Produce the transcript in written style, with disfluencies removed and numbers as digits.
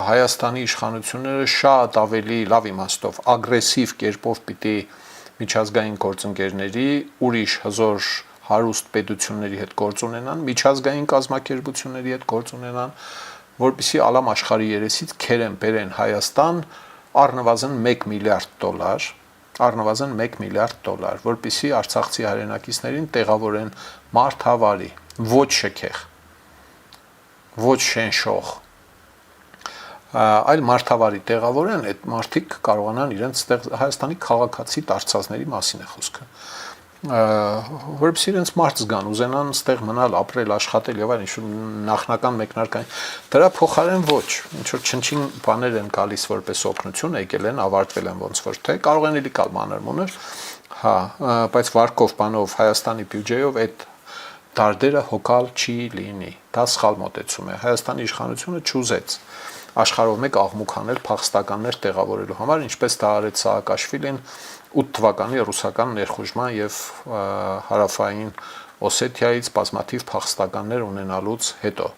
Հայաստանի իշխանությունները շատ ավելի լավ իմաստով ագրեսիվ կերպով պիտի միջազգային գործընկերների ուրիշ հզոր հարուստ պետությունների հետ գործ ունենան, միջազգային կազմակերպությունների հետ գործ ունենան, որպեսզի ալամ աշխարհի երեսից քերեն բերեն Հայաստան առնվազն $1 միլիարդ, որպեսզի արցախցի հայրենակիցներին տեղավորեն մարդավարի, ոչ շքեղ, ոչ շենշող, այլ մարդավարի տեղավորեն, այդ մարդիկ կարողանան իրենց Հայաստանի քաղաքացի դարձածների մասին է խոսքը, որպեսզի իրենց մարդ զգան, ուզենան ստեղ մնալ, ապրել, աշխատել եւ այլն, ինչ նախնական մեկնարկային, դրա փոխարեն ոչ, ինչ որ չնչին բաներ են գալիս որպես օգնություն, եկել են, ավարտվել են ոնց որ թե, կարող են էլի կալ մանր-մունր, հա, բայց վարկով բանով Հայաստանի բյուջեով այդ դարդերը հոգալ չի լինի, դա սխալ մոտեցում է, Հայաստանի իշխանությունը չուզեց աշխարհով մեկ աղմուկ անել փախստականներ տեղավորելու համար, ինչպես դա արեց Սաակաշվիլին 8 թվականի ռուսական ներխուժման եւ հարավային Օսեթիայից բազմաթիվ փախստականներ ունենալուց հետո